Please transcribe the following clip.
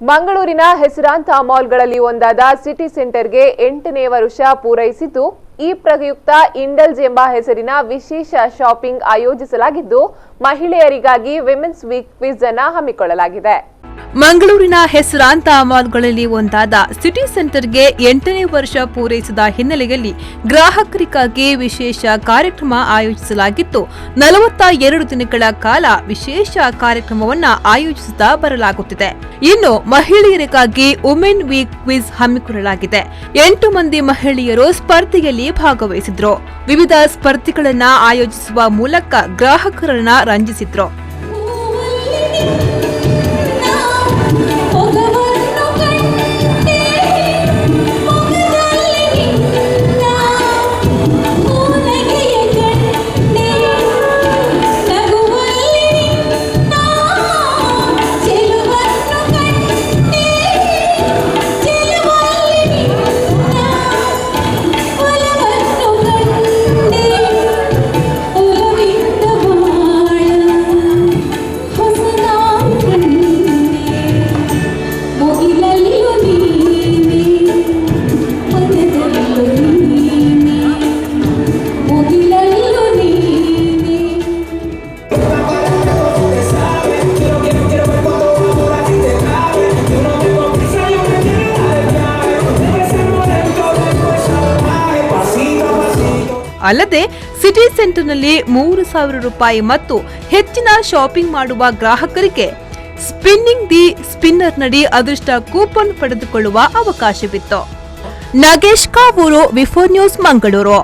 ಮಂಗಳೂರಿನ ಹೆಸರಾಂತ ಮಾಲ್ಗಳಲ್ಲಿ ಒಂದಾದ ಸಿಟಿ ಸೆಂಟರ್ಗೆ 8ನೇ ವರ್ಷ ಪೂರೈಸಿದ್ದು, ಈ ಪ್ರಯುಕ್ತ ಇಂಡಲ್ಜ್ ಎಂಬ ಹೆಸರಿನ ವಿಶೇಷ ಶಾಪಿಂಗ್ ಆಯೋಜಿಸಲಾಗಿದ್ದು, ಮಹಿಳೆಯರಿಗಾಗಿ ವಿಮೆನ್ಸ್ ವೀಕ್ ಕ್ವಿಜ್ ಅನ್ನು ಹಮ್ಮಿಕೊಳ್ಳಲಾಗಿದೆ. ಮಂಗಳೂರಿನ ಹೆಸರಾಂತ ಮಾಲ್ಗಳಲ್ಲಿ ಒಂದಾದ ಸಿಟಿ ಸೆಂಟರ್ಗೆ 8ನೇ ವರ್ಷ ಪೂರೈಸಿದ ಹಿನ್ನೆಲೆಯಲ್ಲಿ ಗ್ರಾಹಕರಿಗಾಗಿ ವಿಶೇಷ ಕಾರ್ಯಕ್ರಮ ಆಯೋಜಿಸಲಾಗಿತ್ತು. 42 ದಿನಗಳ ಕಾಲ ವಿಶೇಷ ಕಾರ್ಯಕ್ರಮವನ್ನು ಆಯೋಜಿಸುತ್ತಾ ಬರಲಾಗುತ್ತಿದೆ. ಇನ್ನು ಮಹಿಳೆಯರಿಗಾಗಿ ವುಮೆನ್ ವೀಕ್ ಕ್ವಿಜ್ ಹಮ್ಮಿಕೊಳ್ಳಲಾಗಿದೆ. 8 ಮಂದಿ ಮಹಿಳೆಯರು ಸ್ಪರ್ಧೆಯಲ್ಲಿ ಭಾಗವಹಿಸಿದ್ರು. ವಿವಿಧ ಸ್ಪರ್ಧೆಗಳನ್ನು ಆಯೋಜಿಸುವ ಮೂಲಕ ಗ್ರಾಹಕರನ್ನ ರಂಜಿಸಿದ್ರು. ಅಲ್ಲದೆ ಸಿಟಿ ಸೆಂಟರ್ನಲ್ಲಿ 3,000 ರೂಪಾಯಿ ಮತ್ತು ಹೆಚ್ಚಿನ ಶಾಪಿಂಗ್ ಮಾಡುವ ಗ್ರಾಹಕರಿಗೆ ಸ್ಪಿನ್ನಿಂಗ್ ದಿ ಸ್ಪಿನ್ನರ್ ನಡಿ ಅದೃಷ್ಟ ಕೂಪನ್ ಪಡೆದುಕೊಳ್ಳುವ ಅವಕಾಶವಿತ್ತು. Nagesh Kavoor, V four news, Mangaluru.